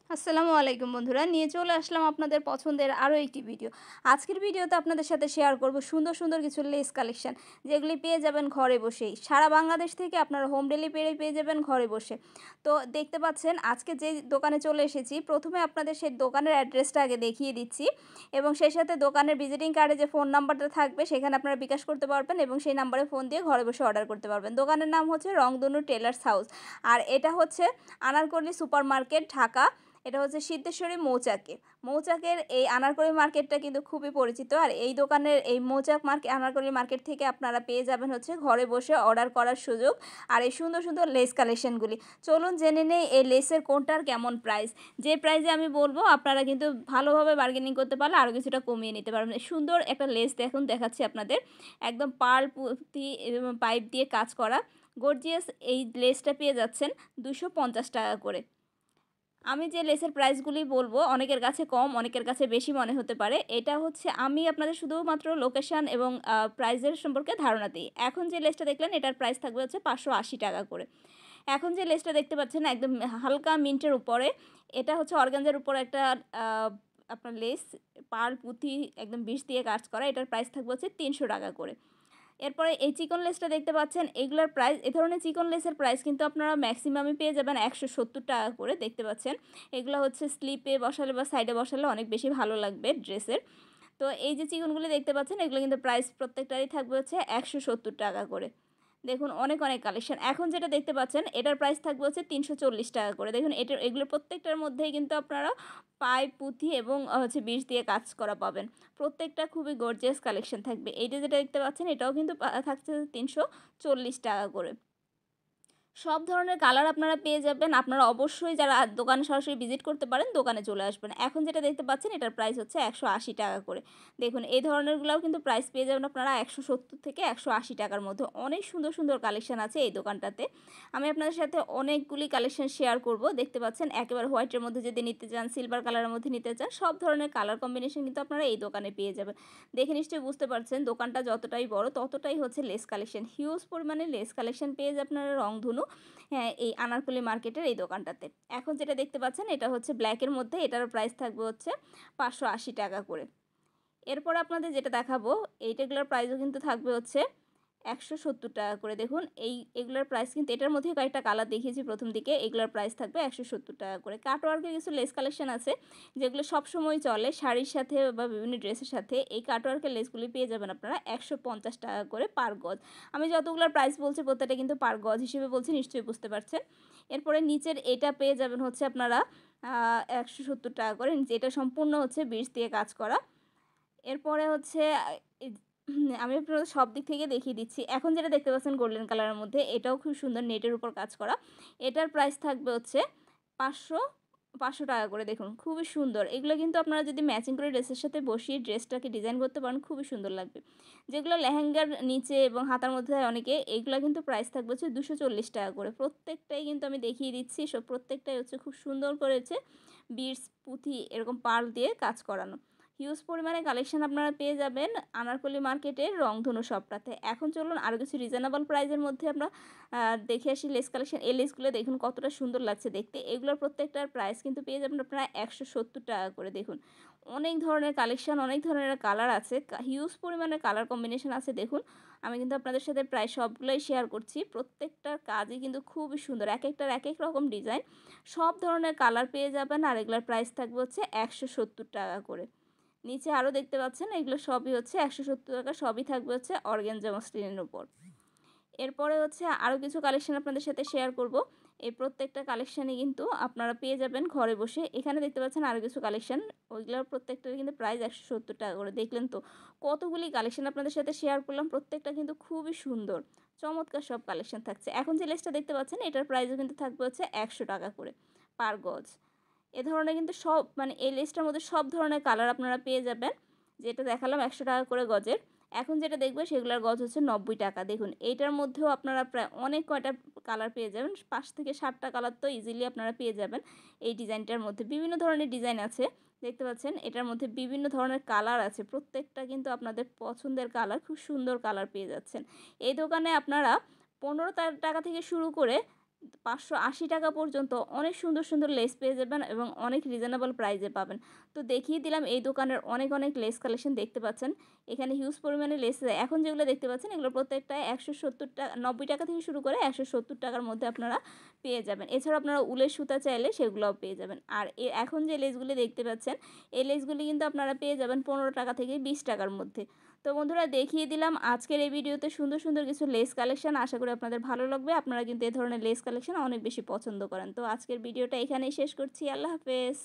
আসসালামু আলাইকুম বন্ধুরা, নিয়ে চলে আসলাম আপনাদের পছন্দের আরও একটি ভিডিও। আজকের ভিডিওতে আপনাদের সাথে শেয়ার করব সুন্দর সুন্দর কিছু লেস কালেকশন, যেগুলি পেয়ে যাবেন ঘরে বসেই। সারা বাংলাদেশ থেকে আপনারা হোম ডেলিভারি পেয়ে যাবেন ঘরে বসে। তো দেখতে পাচ্ছেন আজকে যে দোকানে চলে এসেছি, প্রথমে আপনাদের সেই দোকানের অ্যাড্রেসটা আগে দেখিয়ে দিচ্ছি এবং সেই সাথে দোকানের ভিজিটিং কার্ডে যে ফোন নাম্বারটা থাকবে সেখানে আপনারা বিকাশ করতে পারবেন এবং সেই নাম্বারে ফোন দিয়ে ঘরে বসে অর্ডার করতে পারবেন। দোকানের নাম হচ্ছে রংধনু টেলার্স হাউস, আর এটা হচ্ছে আনারকলি সুপার মার্কেট, ঢাকা। এটা হচ্ছে সিদ্ধেশ্বরী মৌচাকের এই আনারকলি মার্কেটটা কিন্তু খুবই পরিচিত। আর এই দোকানের এই আনারকলি মার্কেট থেকে আপনারা পেয়ে যাবেন হচ্ছে ঘরে বসে অর্ডার করার সুযোগ আর এই সুন্দর সুন্দর লেস কালেকশনগুলি। চলুন জেনে নেই এই লেসের কোনটার কেমন প্রাইস। যে প্রাইসে আমি বলবো আপনারা কিন্তু ভালোভাবে বার্গেনিং করতে পারলে আরও কিছুটা কমিয়ে নিতে পারবেন। সুন্দর একটা লেস দেখাচ্ছি আপনাদের, একদম পার্ল পুঁতি পাইপ দিয়ে কাজ করা গর্জিয়াস এই লেসটা পেয়ে যাচ্ছেন 250 টাকা করে। আমি যে লেসের প্রাইসগুলি বলবো অনেকের কাছে কম, অনেকের কাছে বেশি মনে হতে পারে। এটা হচ্ছে আমি আপনাদের শুধুমাত্র লোকেশান এবং প্রাইসের সম্পর্কে ধারণা দিই। এখন যে লেসটা দেখলেন এটার প্রাইস থাকবে হচ্ছে 580 টাকা করে। এখন যে লেসটা দেখতে পাচ্ছেন একদম হালকা মিন্টের উপরে, এটা হচ্ছে অর্গানজার উপরে একটা আপনার লেস, পার্ল পুঁতি একদম বিষ দিয়ে কাজ করা। এটার প্রাইস থাকবে হচ্ছে 300 টাকা করে। এরপরে এই চিকন লেসটা দেখতে পাচ্ছেন, এগুলোর প্রাইস, এ ধরনের চিকন লেসের প্রাইস কিন্তু আপনারা ম্যাক্সিমামই পেয়ে যাবেন 170 টাকা করে। দেখতে পাচ্ছেন এগুলো হচ্ছে স্লিপে বসালে বা সাইডে বসালে অনেক বেশি ভালো লাগবে ড্রেসের। তো এই যে চিকনগুলি দেখতে পাচ্ছেন এগুলো কিন্তু প্রাইস প্রত্যেকটারই থাকবে হচ্ছে 170 টাকা করে। দেখুন অনেক অনেক কালেকশন। এখন যেটা দেখতে পাচ্ছেন এটার প্রাইস থাকবে হচ্ছে 340 টাকা করে। দেখুন এগুলোর প্রত্যেকটার মধ্যেই কিন্তু আপনারা পাইপ পুঁথি এবং হচ্ছে বিষ দিয়ে কাজ করা পাবেন। প্রত্যেকটা খুবই গর্জিয়াস কালেকশন থাকবে। এইটা যেটা দেখতে পাচ্ছেন এটাও কিন্তু থাকছে 340 টাকা করে। সব ধরনের কালার আপনারা পেয়ে যাবেন। আপনারা অবশ্যই যারা দোকানে সরাসরি ভিজিট করতে পারেন দোকানে চলে আসবেন। এখন যেটা দেখতে পাচ্ছেন এটার প্রাইস হচ্ছে 180 টাকা করে। দেখুন এই ধরনেরগুলাও কিন্তু প্রাইস পেয়ে যাবেন আপনারা 170 থেকে 180 টাকার মধ্যে। অনেক সুন্দর সুন্দর কালেকশন আছে এই দোকানটাতে। আমি আপনাদের সাথে অনেকগুলি কালেকশন শেয়ার করব। দেখতে পাচ্ছেন একেবারে হোয়াইটের মধ্যে যদি নিতে চান, সিলভার কালারের মধ্যে নিতে চান, সব ধরনের কালার কম্বিনেশন কিন্তু আপনারা এই দোকানে পেয়ে যাবেন। দেখে নিশ্চয়ই বুঝতে পারছেন দোকানটা যতটাই বড় ততটাই হচ্ছে লেস কালেকশন, হিউজ পরিমাণে লেস কালেকশন পেয়ে যাবেন আপনারা রংধনু, হ্যাঁ, এই আনারকলি মার্কেটের এই দোকানটাতে। এখন যেটা দেখতে পাচ্ছেন এটা হচ্ছে ব্ল্যাকের মধ্যে, এটারও প্রাইস থাকবে হচ্ছে 580 টাকা করে। এরপরে আপনাদের যেটা দেখাবো এইটাগুলোর প্রাইসও কিন্তু থাকবে হচ্ছে 170 টাকা করে। দেখুন এগুলোর প্রাইস কিন্তু এটার মধ্যেই কয়েকটা কালার দেখিয়েছি প্রথম দিকে, এগুলোর প্রাইস থাকবে 170 টাকা করে। কাটওয়ার্কের কিছু লেস কালেকশন আছে যেগুলো সবসময় চলে শাড়ির সাথে বা বিভিন্ন ড্রেসের সাথে। এই কাটওয়ার্কের লেসগুলি পেয়ে যাবেন আপনারা 150 টাকা করে পার গজ। আমি যতগুলোর প্রাইস বলছি প্রত্যেকটা কিন্তু পার গজ হিসেবে বলছি, নিশ্চয়ই বুঝতে পারছেন। এরপরে নিচের এটা পেয়ে যাবেন হচ্ছে আপনারা 170 টাকা করে। এটা সম্পূর্ণ হচ্ছে বিষ দিয়ে কাজ করা। এরপরে হচ্ছে আমি আপনাদের সব দিক থেকে দেখিয়ে দিচ্ছি। এখন যেটা দেখতে পাচ্ছেন গোল্ডেন কালারের মধ্যে, এটাও খুব সুন্দর নেটের উপর কাজ করা। এটার প্রাইস থাকবে হচ্ছে 500 500 টাকা করে। দেখুন খুবই সুন্দর। এগুলো কিন্তু আপনারা যদি ম্যাচিং করে ড্রেসের সাথে বসিয়ে ড্রেসটাকে ডিজাইন করতে পারেন খুবই সুন্দর লাগবে। যেগুলো লেহেঙ্গার নিচে এবং হাতার মধ্যে হয় অনেকে, এইগুলো কিন্তু প্রাইস থাকবে হচ্ছে 240 টাকা করে। প্রত্যেকটাই কিন্তু আমি দেখিয়ে দিচ্ছি, প্রত্যেকটাই হচ্ছে খুব সুন্দর করে হচ্ছে বিটস, পুঁথি এরকম পার্ল দিয়ে কাজ করানো। হিউজ পরিমাণে কালেকশন আপনারা পেয়ে যাবেন আনারকলি মার্কেটের রংধনু শপটাতে। এখন চলুন আরও কিছু রিজনেবল প্রাইসের মধ্যে আমরা দেখে আসি লেস কালেকশন। এই লেসগুলো দেখুন কতটা সুন্দর লাগছে দেখতে। এগুলোর প্রত্যেকটার প্রাইস কিন্তু পেয়ে যাবেন আপনারা 170 টাকা করে। দেখুন অনেক ধরনের কালেকশন, অনেক ধরনের কালার আছে, হিউজ পরিমাণে কালার কম্বিনেশন আছে। দেখুন আমি কিন্তু আপনাদের সাথে প্রায় সবগুলোই শেয়ার করছি। প্রত্যেকটার কাজই কিন্তু খুবই সুন্দর, এক একটার এক এক রকম ডিজাইন, সব ধরনের কালার পেয়ে যাবেন। আর এগুলোর প্রাইস থাকবে হচ্ছে 170 টাকা করে। নিচে আরও দেখতে পাচ্ছেন এগুলো সবই হচ্ছে 170 টাকা, সবই থাকবে হচ্ছে অর্গানজা মসলিনের উপর। এরপরে হচ্ছে আরও কিছু কালেকশন আপনাদের সাথে শেয়ার করব। এই প্রত্যেকটা কালেকশানই কিন্তু আপনারা পেয়ে যাবেন ঘরে বসে। এখানে দেখতে পাচ্ছেন আরও কিছু কালেকশান, ওইগুলোর প্রত্যেকটার কিন্তু প্রাইস 170 টাকা করে। দেখলেন তো কতগুলি কালেকশান আপনাদের সাথে শেয়ার করলাম, প্রত্যেকটা কিন্তু খুবই সুন্দর, চমৎকার সব কালেকশান থাকছে। এখন যে লেসটা দেখতে পাচ্ছেন এটার প্রাইসও কিন্তু থাকবে হচ্ছে 100 টাকা করে পার গজ। এ ধরনের কিন্তু সব মানে এই লেসটার মধ্যে সব ধরনের কালার আপনারা পেয়ে যাবেন। যেটা দেখালাম 100 টাকা করে গজের। এখন যেটা দেখবেন সেগুলোর গজ হচ্ছে 90 টাকা। দেখুন এইটার মধ্যেও আপনারা প্রায় অনেক কয়টা কালার পেয়ে যাবেন, 5 থেকে 7টা কালার তো ইজিলি আপনারা পেয়ে যাবেন। এই ডিজাইনটার মধ্যে বিভিন্ন ধরনের ডিজাইন আছে, দেখতে পাচ্ছেন এটার মধ্যে বিভিন্ন ধরনের কালার আছে। প্রত্যেকটা কিন্তু আপনাদের পছন্দের কালার, খুব সুন্দর কালার পেয়ে যাচ্ছেন। এই দোকানে আপনারা 15 টাকা থেকে শুরু করে 580 টাকা পর্যন্ত অনেক সুন্দর সুন্দর লেস পেয়ে যাবেন এবং অনেক রিজনেবল প্রাইসে পাবেন। তো দেখিয়ে দিলাম এই দোকানের অনেক লেস কালেকশন দেখতে পাচ্ছেন। এখানে হিউজ পরিমাণে লেস এখন যেগুলো দেখতে পাচ্ছেন এগুলো প্রত্যেকটায় 170 টাকা 90 টাকা থেকে শুরু করে 170 টাকার মধ্যে আপনারা পেয়ে যাবেন। এছাড়াও আপনারা উলের সুতা চাইলে সেগুলোও পেয়ে যাবেন। আর এখন যে লেসগুলি দেখতে পাচ্ছেন এই লেসগুলি কিন্তু আপনারা পেয়ে যাবেন 15 টাকা থেকে 20 টাকার মধ্যে। তো বন্ধুরা দেখিয়ে দিলাম আজকের এই ভিডিওতে সুন্দর সুন্দর কিছু লেস কালেকশন। আশা করি আপনাদের ভালো লাগবে। আপনারা কিন্তু এই ধরনের লেস কালেকশন অনেক বেশি পছন্দ করেন। তো আজকের ভিডিওটা এখানেই শেষ করছি। আল্লাহ হাফেজ।